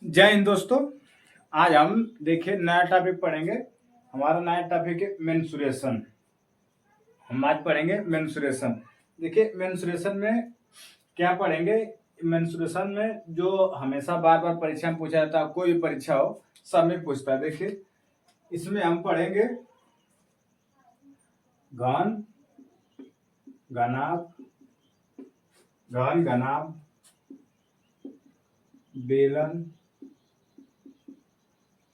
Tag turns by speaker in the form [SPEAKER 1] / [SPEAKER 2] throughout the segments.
[SPEAKER 1] जय हिंद दोस्तों। आज हम देखिए नया टॉपिक पढ़ेंगे। हमारा नया टॉपिक है मेंसुरेशन। हम आज पढ़ेंगे मेंसुरेशन। देखिए मेंसुरेशन में क्या पढ़ेंगे। मेंसुरेशन में जो हमेशा बार बार परीक्षा में पूछा जाता है, कोई भी परीक्षा हो सब में पूछता है। देखिए इसमें हम पढ़ेंगे घन घनाभ, घन घनाभ, बेलन,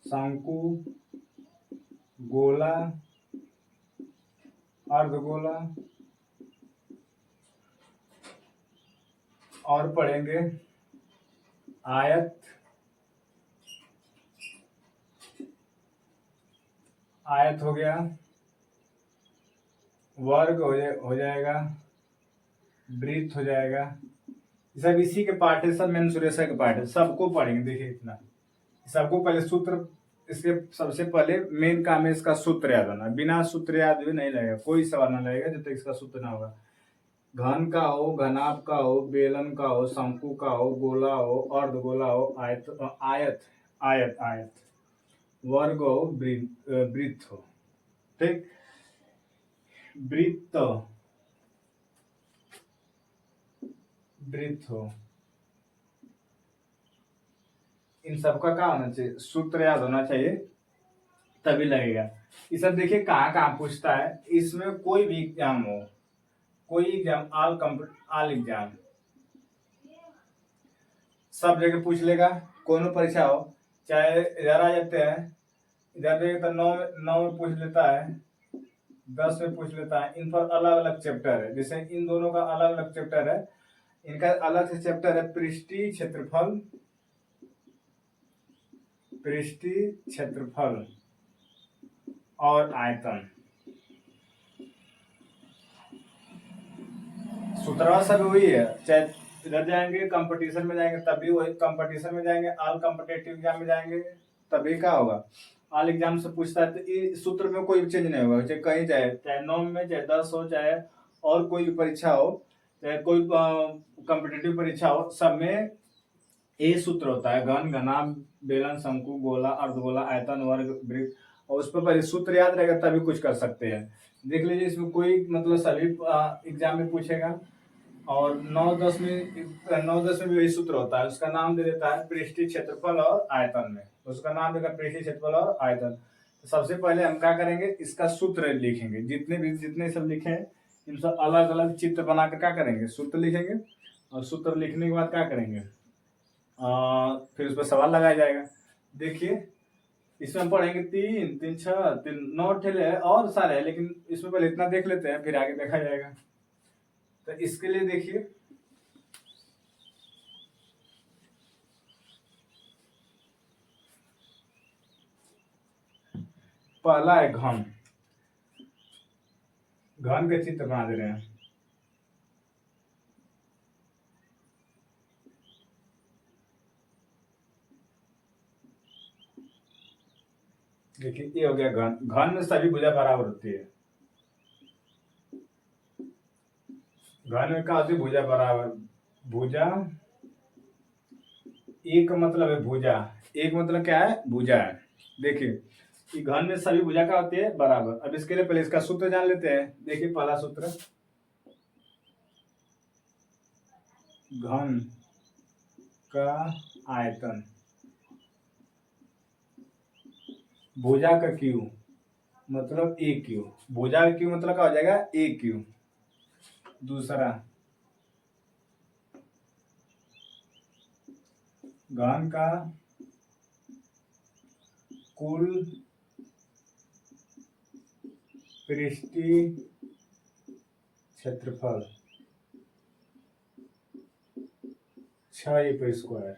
[SPEAKER 1] शंकु, गोला, अर्धगोला और पढ़ेंगे आयत, आयत हो गया, वर्ग हो जाएगा, वृत्त हो जाएगा। सब इसी के पार्ट है, सब मेंसुरेशन के पार्ट है, सबको पढ़ेंगे। देखिए इतना सबको पहले सूत्र, इसके सबसे पहले मेन काम है इसका सूत्र याद होना। बिना सूत्र याद भी नहीं लगेगा, कोई सवाल ना लगेगा जब तक इसका सूत्र ना होगा। घन का हो, घनाभ का हो, बेलन का हो, शंकु का हो, गोला हो, अर्धगोला हो, आयत आयत आयत आयत, वर्ग हो, वृत्त हो। ठीक, वृत्त वृत्त हो, इन सबका क्या होना चाहिए, सूत्र याद होना चाहिए, तभी लगेगा। ये सब देखिए कहाँ कहाँ पूछता है। इसमें कोई भी एग्जाम हो, कोई एग्जाम, ऑल एग्जाम सब जगह पूछ लेगा। कोनो परीक्षा हो, चाहे इधर आ जाते हैं, इधर देखिए तो 9 में पूछ लेता है, 10 में पूछ लेता है। इन पर अलग अलग चैप्टर है, जैसे इन दोनों का अलग अलग चैप्टर है। इनका अलग से चैप्टर है पृष्ठीय क्षेत्रफल, पृष्ठीय क्षेत्रफल और आयतन। सूत्रवा सब वही है, चाहे इधर जाएंगे कंपटीशन में जाएंगे तभी वही, कंपटीशन में जाएंगे, ऑल कॉम्पिटेटिव एग्जाम में जाएंगे तभी क्या होगा, ऑल एग्जाम से पूछता है। तो ये सूत्र में कोई चेंज नहीं होगा, चाहे कहीं जाए, चाहे 9 में, चाहे 10 हो, चाहे और कोई भी परीक्षा हो, चाहे कोई कॉम्पिटेटिव परीक्षा हो, सब में ये सूत्र होता है। घन घनाभ, बेलन, शंकु, गोला, अर्धगोला, आयतन, वर्ग, वृत्त। और उस पर पहले सूत्र याद रहेगा तभी कुछ कर सकते हैं। देख लीजिए इसमें कोई मतलब सभी एग्जाम में पूछेगा। और 9 10 में भी वही सूत्र होता है, उसका नाम दे देता है पृष्ठीय क्षेत्रफल और आयतन। में उसका नाम देगा पृष्ठीय क्षेत्रफल और आयतन। तो सबसे पहले हम क्या करेंगे, इसका सूत्र लिखेंगे। जितने सब लिखे हैं इन सब अलग अलग चित्र बनाकर क्या करेंगे, सूत्र लिखेंगे। और सूत्र लिखने के बाद क्या करेंगे, फिर उस पर सवाल लगाया जाएगा। देखिए इसमें हम पढ़ेंगे 3 3 6 3 9 ठेले है और सारे है, लेकिन इसमें पहले इतना देख लेते हैं, फिर आगे देखा जाएगा। तो इसके लिए देखिए पहला है घन, घन के चित्र बना दे रहे हैं। देखिए ये हो गया घन। घन में सभी भुजा बराबर होती है। घन में क्या होती है, भुजा बराबर। भुजा, एक मतलब है भुजा, एक मतलब क्या है, भुजा है। देखिए कि घन में सभी भुजा क्या होती है, बराबर। अब इसके लिए पहले इसका सूत्र जान लेते हैं। देखिए पहला सूत्र, घन का आयतन, भुजा का क्यू मतलब ए क्यू, भुजा का क्यू मतलब क्या हो जाएगा, ए क्यू। दूसरा, घन का कुल पृष्ठीय क्षेत्रफल 6 ए पर स्क्वायर,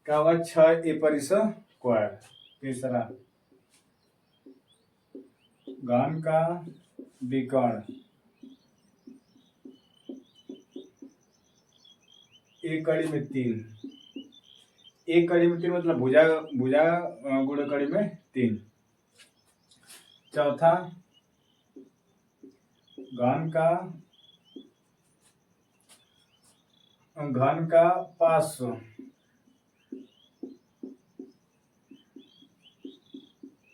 [SPEAKER 1] क्या होगा, 6 ए पर स्क्वायर। तीसरा, घन का विकर्ण, एक कड़ी में 3, एक कड़ी में 3 मतलब भुजा, भुजा गुणे कड़ी में 3। चौथा, घन का, घन का 500,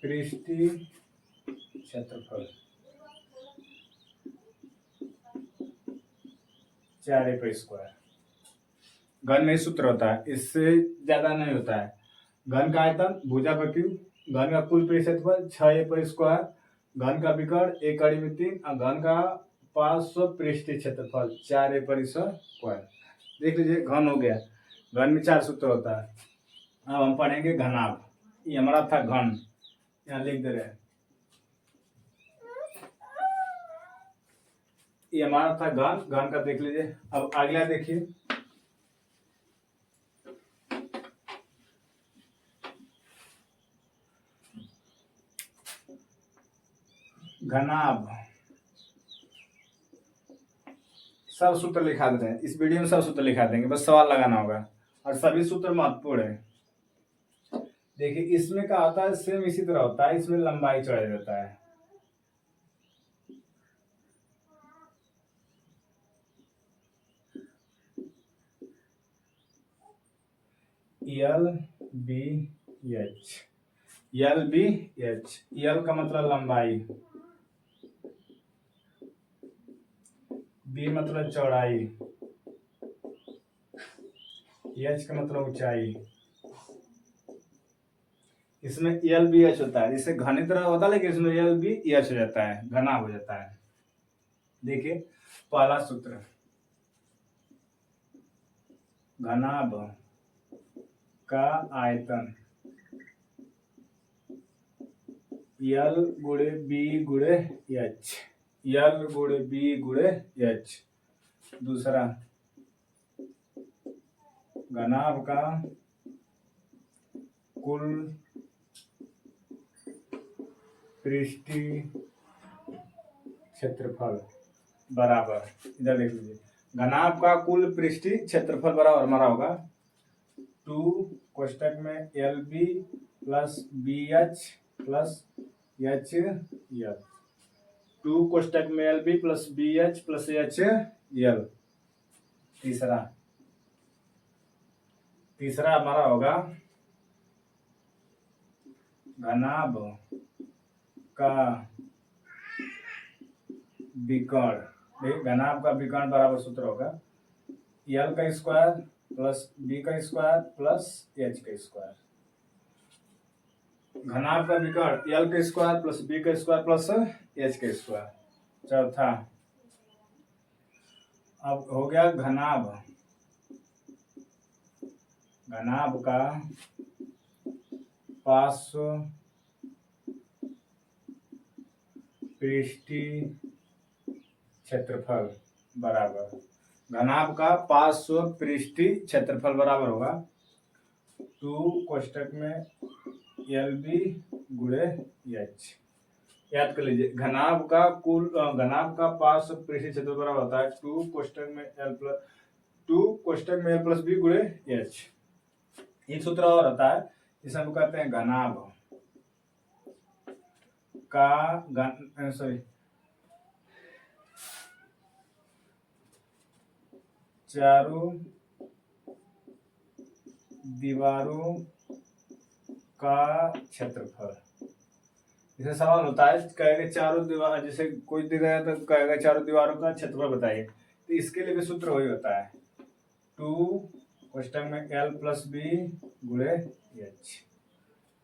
[SPEAKER 1] पृष्ठीय क्षेत्रफल 4a² घन में सूत्र होता है, इससे ज्यादा नहीं होता है। घन का आयतन भुजा पर क्यू, घन का कुल पृष्ठ क्षेत्रफल 6a², घन का विकर्ण 1/3 और घन का पार्श्व पृष्ठीय क्षेत्रफल 4a²। देख लीजिए घन हो गया। घन में 4 सूत्र होता है। अब हम पढ़ेंगे घनाभ। ये हमारा था घन, यहाँ लिख दे रहे हैं। ये हमारा था घन, घन का देख लीजिए। अब अगला देखिए, घनाभ। सब सूत्र लिखा देते हैं इस वीडियो में, सब सूत्र लिखा देंगे, बस सवाल लगाना होगा और सभी सूत्र महत्वपूर्ण है। देखिए इसमें क्या होता है, सेम इसी तरह होता है, इसमें लंबाई चढ़ाया जाता है। L B H, L B H, L का मतलब लंबाई, बी मतलब चौड़ाई, एच का मतलब ऊंचाई। इसमें एल बी एच होता है, जिससे घनी तरह होता है, लेकिन इसमें एल बी एच हो जाता है, घना हो जाता है। देखिए पहला सूत्र, घनाभ का आयतन एल गुणे बी गुणे एच, एल गुणे बी गुणे एच। दूसरा, घनाभ का कुल पृष्ठीय क्षेत्रफल बराबर, इधर देख लीजिए, घनाभ का कुल पृष्ठीय क्षेत्रफल बराबर हमारा होगा 2 कोष्टक में L B plus B H plus H L, 2 कोष्टक में L B plus B H plus H L. तीसरा हमारा होगा घनाभ का विकर्ण। घनाभ का विकर्ण बराबर सूत्र होगा एल का स्क्वायर प्लस बी का स्क्वायर प्लस एच का स्क्वायर। घनाभ का विकर्ण एल का स्क्वायर प्लस बी का स्क्वायर प्लस एच का स्क्वायर। चौथा, अब हो गया घनाभ, घनाभ का पार्श्व पृष्ठीय क्षेत्रफल बराबर, घनाभ का पार्श्व पृष्ठीय क्षेत्रफल बराबर होगा 2 कोष्टक में एल बी गुणे एच। याद कर लीजिए, घनाभ का पार्श्व पृष्ठीय क्षेत्रफल बराबर होता है 2 कोष्टक में एल प्लस बी गुणे एच। एक सूत्र और होता है जिसे हम कहते हैं घनाभ का चारों दीवारों का क्षेत्रफल। जैसे सवाल होता है, कहेगा चारों दीवार, जैसे कोई दिख रहा है तो कहेगा चारों दीवारों का क्षेत्रफल बताइए, तो इसके लिए भी सूत्र वही होता है 2 कोष्टक में एल प्लस बी गुणे एच,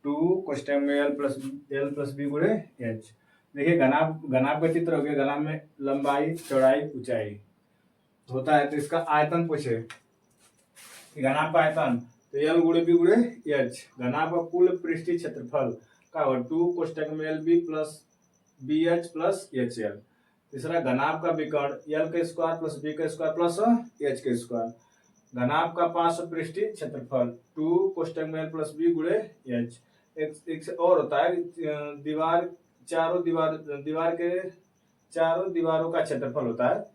[SPEAKER 1] 2 कोष्टक में एल प्लस बी गुणे एच। देखिए घनाभ का चित्र हो गया, घनाभ में लंबाई चौड़ाई ऊंचाई होता है, तो इसका आयतन पूछे, घनाभ का आयतन तो एल गुणे बी गुणे एच। घनाभ का कुल पृष्ठीय क्षेत्रफल का 2 कोष्टक में L B plus B H plus H L. तीसरा, घनाभ का विकर्ण एल का स्क्वायर प्लस बी का स्क्वायर प्लस एच का स्क्वायर। घनाभ का पार्श्व पृष्ठीय क्षेत्रफल 2 कोष्टक में एल प्लस बी गुणे एच। एक और होता है, दीवार के चारों दीवारों का क्षेत्रफल होता है,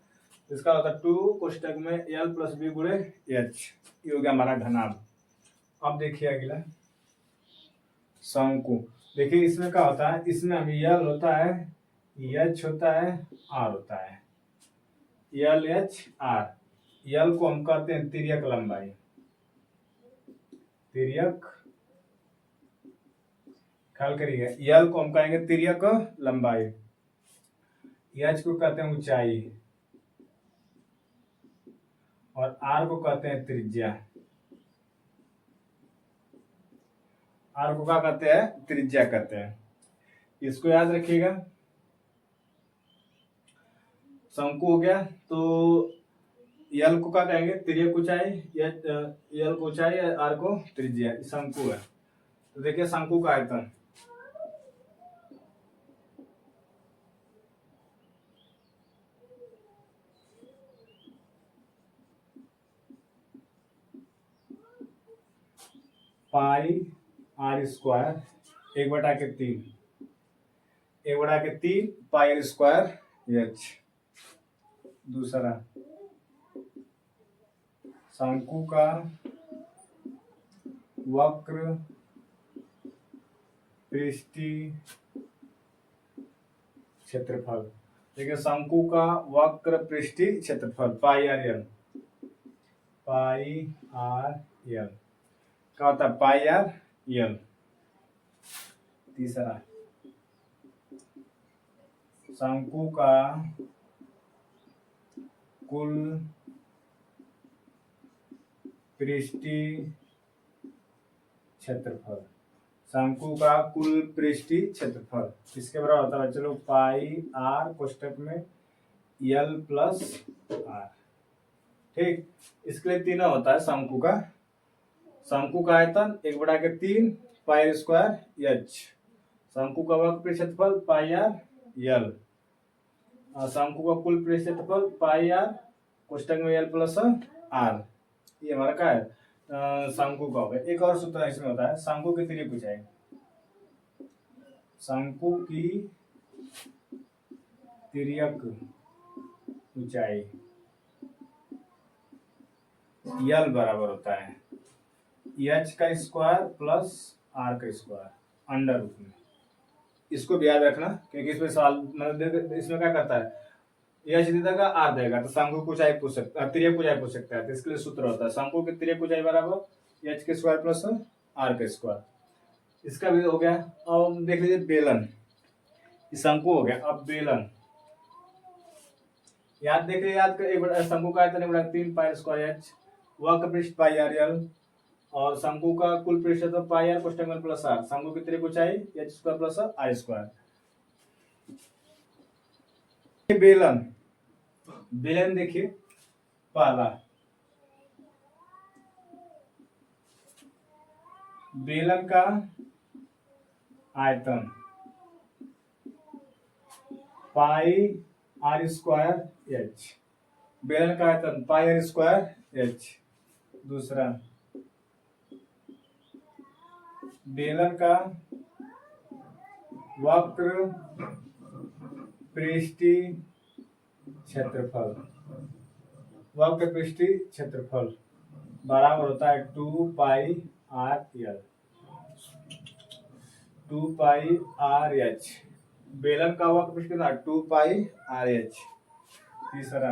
[SPEAKER 1] इसका होता है 2 कोष्टक में एल प्लस बी गुणे एच। ये हो गया हमारा घनाभ। अब देखिए अगला शंकु। देखिए इसमें क्या होता है, इसमें अभी एल होता है, एच होता है, आर होता है, एल एच आर। एल को हम कहते हैं तिर्यक लंबाई, तिर्यक ख्याल करिए, यल को हम कहेंगे तिर्यक लंबाई, एच को कहते हैं ऊंचाई, और आर को कहते हैं त्रिज्या। आर को क्या कहते हैं? त्रिज्या कहते हैं। इसको याद रखिएगा। शंकु हो गया, तो यल को क्या कहेंगे? तिर्यक ऊंचाई, यल को ऊंचाई, आर को त्रिज्या। शंकु है, तो देखिए शंकु का आयतन pi R square 1/3, 1/3 pi R square H. दूसरा, शंकु का वक्र पृष्ठीय क्षेत्रफल। देखिए शंकु का वक्र पृष्ठीय क्षेत्रफल पाई आर एल, पाई आर एल क्या होता है? पाई आर एल। तीसरा, शंकु का कुल पृष्ठीय क्षेत्रफल, शंकु का कुल पृष्ठीय क्षेत्रफल किसके बराबर होता है? चलो पाई आर कोष्टक में एल प्लस आर। ठीक, इसके लिए तीनों होता है शंकु का। शंकु का आयतन 1/3 पाई स्क्वायर एच, शंकु का वक्र क्षेत्रफल पाई आर एल, शंकु का कुल पृष्ठ क्षेत्रफल पाई आर कोष्टक में एल प्लस आर। ये हमारा क्या है? शंकु का हो गया। एक और सूत्र इसमें होता है, शंकु की तिर्यक ऊंचाई। शंकु की तिर्यक ऊंचाई यल बराबर होता है एच का स्क्वायर प्लस आर का स्क्वायर अंडर रूट में। इसको भी याद रखना, क्योंकि इसमें सवाल मतलब इसमें क्या करता है, एच दे देगा, आर देगा, तो शंकु की ऊंचाई पूछ सकता है, तिर्यक ऊंचाई पूछ सकता है। तो इसके लिए सूत्र होता है शंकु की तिर्यक ऊंचाई बराबर एच के स्क्वायर प्लस आर का स्क्वायर। इसका भी हो गया। अब देख लीजिए बेलन, शंकु हो गया। अब बेलन याद देख लीजिए, याद कर, शंकु का आयतन 1/3 पाई स्क्वायर एच, वक्र पृष्ठ पाई आर एल, और शंकु का कुल पृष्ठ तो पाई आर कोष्टक में प्लस आर, शंकु की तिर्यक ऊंचाई H square plus R square. बेलन, बेलन देखिए, पहला बेलन का आयतन पाई आर स्क्वायर एच, बेलन का आयतन पाई आर स्क्वायर एच। दूसरा, बेलन का वक्र पृष्ठीय क्षेत्रफल, वक्र पृष्ठीय क्षेत्रफल बराबर होता है 2 pi R L, 2 pi R H. बेलन का वक्र पृष्ठ कितना? 2 पाई आर एच। तीसरा,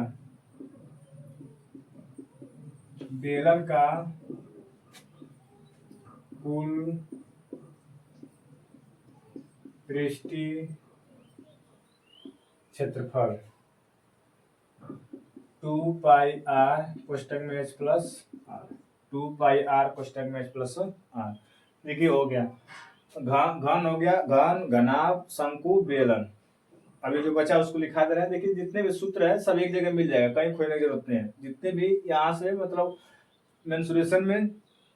[SPEAKER 1] बेलन का कुल पृष्ठीय क्षेत्रफल 2 पाई आर कोष्टक में H plus R, 2 pi R कोष्टक में एच प्लस आर। देखिए हो गया, घन हो गया, घन, घनाभ, शंकु, बेलन। अभी जो बचा उसको लिखा दे रहे हैं। देखिए जितने भी सूत्र है सब एक जगह मिल जाएगा, कहीं खोजने की जरूरत नहीं है। जितने भी यहाँ से मतलब मेंसुरेशन में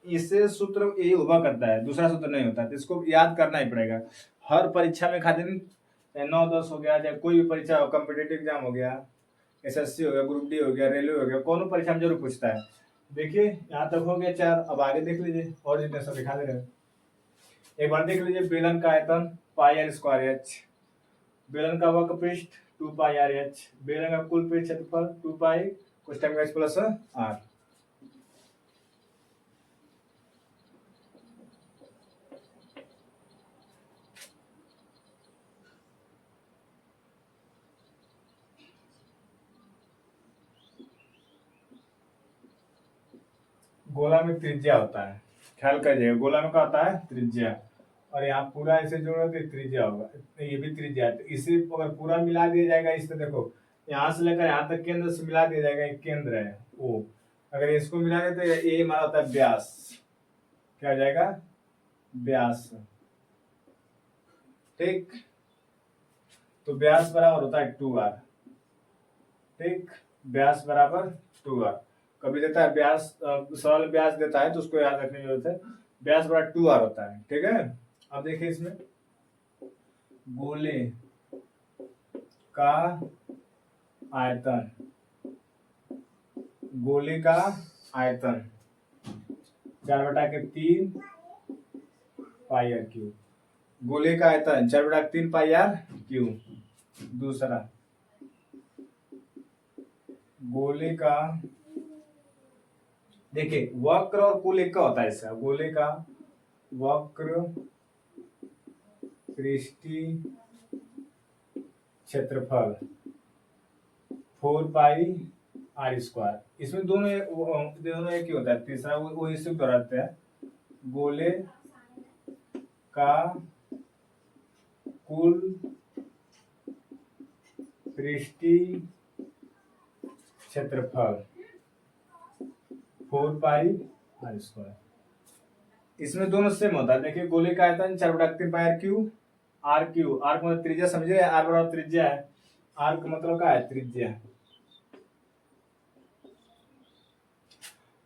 [SPEAKER 1] इससे सूत्र यही उभा करता है, दूसरा सूत्र नहीं होता है, तो इसको याद करना ही पड़ेगा। हर परीक्षा में खातिर 9-10 हो गया, चाहे कोई भी परीक्षा हो, कॉम्पिटेटिव एग्जाम हो गया, एसएससी हो गया, ग्रुप डी हो गया, रेलवे हो गया, कौन परीक्षा में जरूर पूछता है। देखिए यहाँ तक हो गया 4। अब आगे देख लीजिए, और जितने सब दिखा दे रहे हैं। एक बार देख लीजिए, बेलन का आयतन पाई आर स्क्वायर एच, बेलन का वक्र पृष्ठ 2 पाई आर एच, बेलन का कुल पृष्ठ क्षेत्रफल 2 पाई कोष्टक में एच प्लस आर। गोला में त्रिज्या होता है, ख्याल करिएगा, गोला में क्या होता है? त्रिज्या। और यहाँ पूरा ऐसे जोड़ो तो त्रिज्या होगा, ये भी त्रिज्या है। तो इसे अगर पूरा मिला दिया जाएगा इस तरह, देखो यहाँ से लेकर यहाँ तक केंद्र से मिला दिया जाएगा, एक केंद्र है ओ, अगर इसको मिला दे तो ये हमारा होता है व्यास, क्या हो जाएगा व्यास, ठीक। तो व्यास बराबर होता है 2r, ठीक, व्यास बराबर 2r। कभी देता है व्यास, सरल व्यास देता है तो उसको याद रखने की जरूरत है, व्यास बराबर 2r होता है, ठीक है। अब देखिए इसमें गोले का आयतन, गोले का आयतन 4/3 पाई आर क्यूब, गोले का आयतन 4/3 पाई आर क्यूब। दूसरा गोले का, देखिए वक्र और कुल एक का होता है इसका, गोले का वक्र पृष्ठीय क्षेत्रफल 4 पाई आर स्क्वायर, इसमें दोनों एक ही होता है। तीसरा वो इसी को दोहराते हैं, गोले का कुल पृष्ठीय क्षेत्रफल 4 पाई आर स्क्वायर, इसमें दोनों सेम होता है। देखिए गोले का आयतन 4/3 pi R cube, R cube, R का मतलब त्रिज्या, समझे, आर बराबर त्रिज्या है, आर का मतलब क्या है त्रिज्या,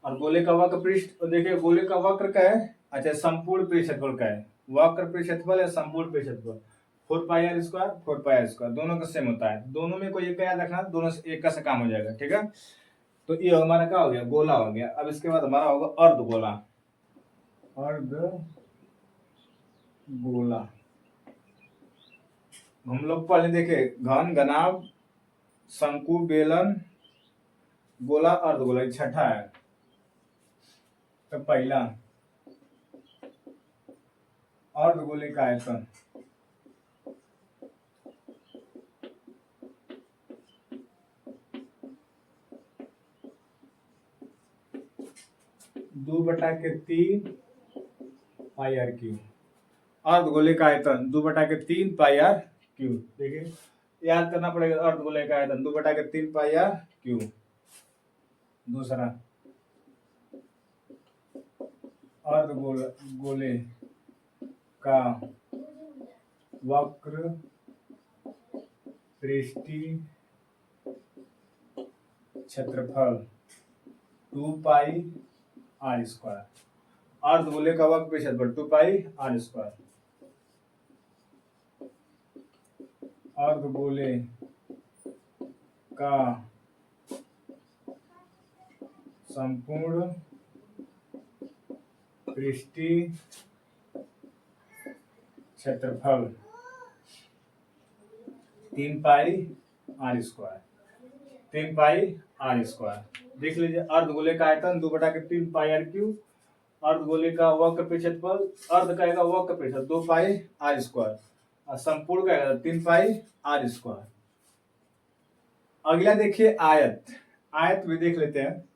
[SPEAKER 1] और गोले का वक्र पृष्ठ, देखिए गोले का वक्र का है, अच्छा संपूर्ण पृष्ठ क्षेत्रफल का है, वक्र पृष्ठ क्षेत्रफल है संपूर्ण पृष्ठ क्षेत्रफल 4 pi R square, 4 pi R square, दोनों का सेम होता है। दोनों में कोई एक का याद रखना, दोनों से एक का से काम हो जाएगा, ठीक है। तो ये हमारा क्या हो गया, गोला हो गया। अब इसके बाद हमारा होगा अर्ध गोला, अर्ध गोला। हम लोग पहले देखे घन, घनाभ, शंकु, बेलन, गोला, अर्ध गोला, छठा है। तो पहला अर्ध गोले का आयतन, दो बटा के 3 पाई आर क्यूब, अर्ध गोले का आयतन 2/3 पाई आर क्यूब। देखिए याद करना पड़ेगा, अर्ध गोले का आयतन 2/3 पाई आर क्यूब। दूसरा अर्ध गोले का वक्र पृष्ठीय क्षेत्रफल 2 पाई आर स्क्वायर, अर्ध गोले का वक्र पृष्ठीय क्षेत्रफल 2 पाई आर स्क्वायर। अर्ध गोले का संपूर्ण पृष्ठीय क्षेत्रफल 3 pi R square, 3 pi R square. देख लीजिए अर्ध गोले का आयतन 2/3 पाई आर क्यूब, अर्ध गोले का वक्र पृष्ठफल, अर्ध का वक्र पृष्ठफल 2 पाई आर स्क्वायर, और संपूर्ण का 3 पाई आर स्क्वायर। अगला देखिए आयत, आयत भी देख लेते हैं।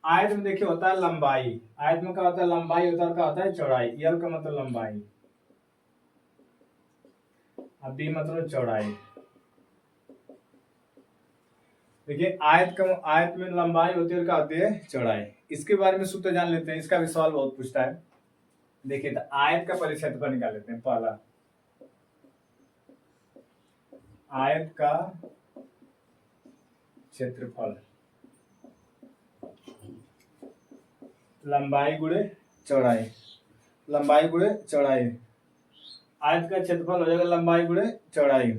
[SPEAKER 1] आयत में देखिए होता है लंबाई, आयत में क्या होता है लंबाई, होता है क्या होता है चौड़ाई, यल का मतलब लंबाई, अब बी मतलब चौड़ाई। देखिए आयत में लंबाई होती है और क्या होती है चौड़ाई। इसके बारे में सूत्र जान लेते हैं, इसका भी सवाल बहुत पूछता है। देखिए तो आयत का परिक्षेत्रफल निकाल लेते हैं। पहला आयत का क्षेत्रफल, लंबाई गुणे चौड़ाई, लंबाई गुणे चौड़ाई, आयत का क्षेत्रफल हो जाएगा लंबाई गुणे चौड़ाई।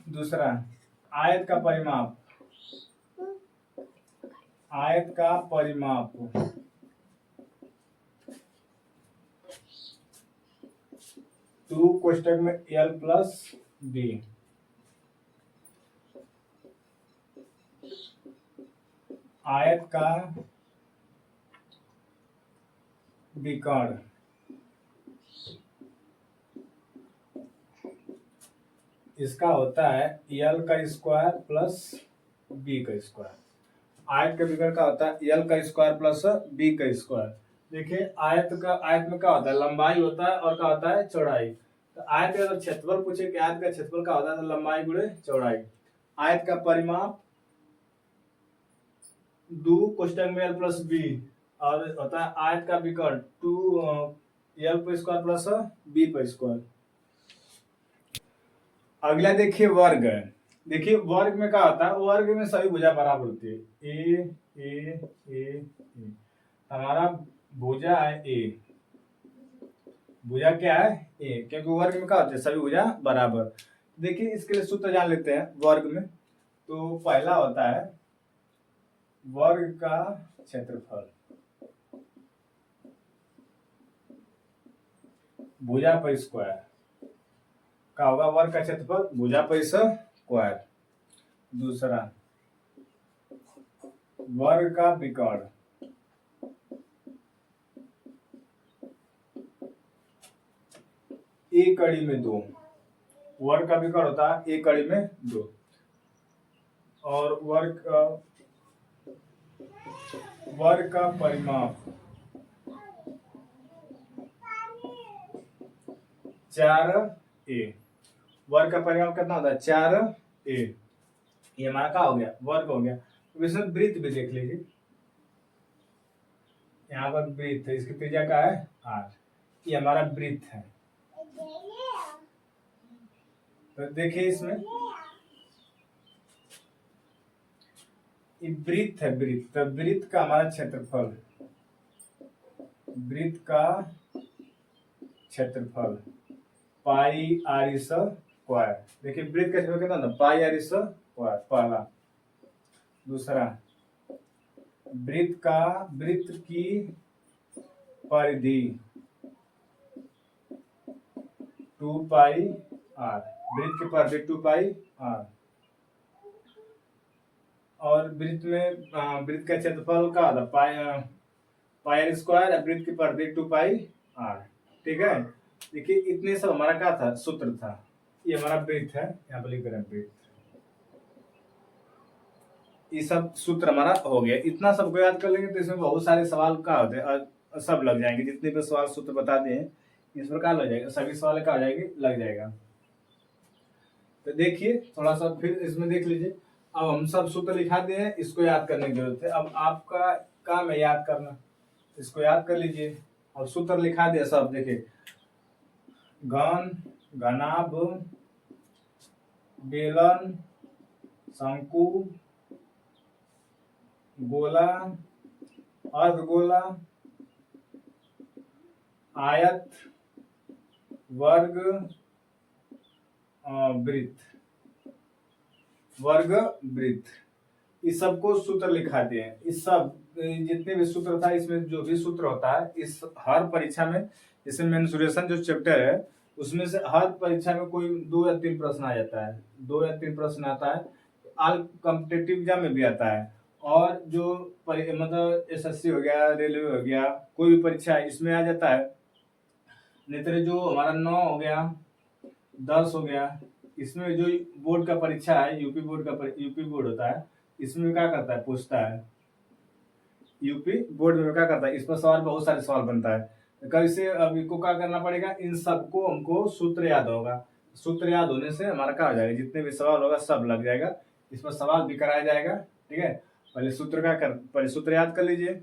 [SPEAKER 1] दूसरा आयत का परिमाप, आयत का परिमाप 2 कोष्टक में l प्लस बी, आयत का विकर्ण, इसका होता है l का स्क्वायर प्लस बी का स्क्वायर। आयत का विकर्ण का होता है l का स्क्वायर प्लस बी का स्क्वायर। देखिए आयत में क्या होता है, लंबाई होता है और क्या होता है, चौड़ाई। तो आयत का अगर क्षेत्रफल पूछे कि आयत का क्षेत्रफल क्या होता है, तो लंबाई गुणे चौड़ाई। आयत का परिमाप दो कोष्टक में l प्लस बी, और होता है आयत का विकर्ण 2 l पर स्क्वायर प्लस b पर स्क्वायर। अगला देखिए वर्ग है। देखिए वर्ग में क्या होता है, वर्ग में सभी भुजा बराबर होती है, ए। हमारा भुजा है ए, भुजा क्या है ए, क्योंकि वर्ग में क्या होता है, सभी भुजा बराबर। देखिए इसके लिए सूत्र जान लेते हैं वर्ग में। तो पहला होता है वर्ग का क्षेत्रफल भुजा पर स्क्वायर, क्या होगा, वर्ग का क्षेत्रफल भुजा पर स्क्वायर। दूसरा वर्ग का विकर्ण, एक कड़ी में दो, वर्ग का विकर्ण होता है एक कड़ी में दो। और वर्ग का परिमाप 4a, वर्ग का परिमाप कितना होता है, 4a। ये हमारा क्या हो गया, वर्ग हो गया। तो इसमें वृत्त भी देख लीजिए, यहाँ पर वृत्त है, इसकी त्रिज्या क्या है, 8। ये हमारा वृत्त है। तो देखिए इसमें वृत्त है, वृत्त, तो वृत्त का हमारा क्षेत्रफल, वृत्त का क्षेत्रफल पाई आर स्क्वायर। देखिए वृत्त का क्षेत्रफल कितना होता है, पाई आर स्क्वायर पहला। दूसरा वृत्त की परिधि 2 पाई आर, वृत्त की परिधि 2 पाई आर। और वृत्त में वृत्त का क्षेत्रफल का होता है पाई आर स्क्वायर, वृत्त की परिधि 2 पाई आर। ठीक है, देखिए इतने सब हमारा क्या था, सूत्र था। ये हमारा वृत्त है, यहाँ पर लिख रहे हैं वृत्त। ये सब सूत्र हमारा हो गया। इतना सबको याद कर लेंगे तो इसमें बहुत सारे सवाल का होते हैं, सब लग जाएंगे। जितने भी सवाल सूत्र बता दिए हैं इस प्रकार लग जाएगा, सभी सवाल का आ जाएगी, लग जाएगा। तो देखिए थोड़ा सा फिर इसमें देख लीजिए। अब हम सब सूत्र लिखा दिए हैं, इसको याद करने की जरूरत है। अब आपका काम है याद करना, इसको याद कर लीजिए। अब सूत्र लिखा दिया सब, देखिए घन, घनाभ, बेलन, शंकु, गोला, अर्धगोला, आयत, वर्ग, वृत्त, वर्ग वृत्त, इस सबको सूत्र लिखाते हैं। इस सब जितने भी सूत्र था, इसमें जो भी सूत्र होता है, इस हर परीक्षा में, जैसे मेंसुरेशन जो चैप्टर है उसमें से हर परीक्षा में कोई 2 या 3 प्रश्न आ जाता है, 2 या 3 प्रश्न आता है। ऑल कॉम्पिटिटिव एग्जाम में भी आता है। और जो मतलब एसएससी हो गया, रेलवे हो गया, कोई भी परीक्षा है इसमें आ जाता है। नहीं तो जो हमारा 9 हो गया, 10 हो गया, इसमें जो बोर्ड का परीक्षा है, यूपी बोर्ड होता है, इसमें क्या करता है, पूछता है। यूपी बोर्ड में क्या करता है, इस पर सवाल, बहुत सारे सवाल बनता है। कैसे, अब इनको क्या करना पड़ेगा, इन सबको हमको सूत्र याद होगा। सूत्र याद होने से हमारा क्या हो जाएगा, जितने भी सवाल होगा सब लग जाएगा, इस पर सवाल भी कराया जाएगा। ठीक है, पहले सूत्र याद कर लीजिए,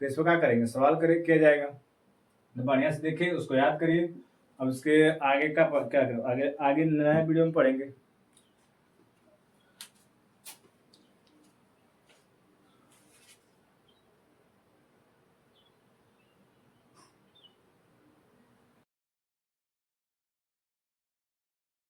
[SPEAKER 1] फिर इसको क्या करेंगे, सवाल किया जाएगा। तो बढ़िया से देखिए, उसको याद करिए। अब इसके आगे का क्या करो, आगे नया वीडियो में पढ़ेंगे।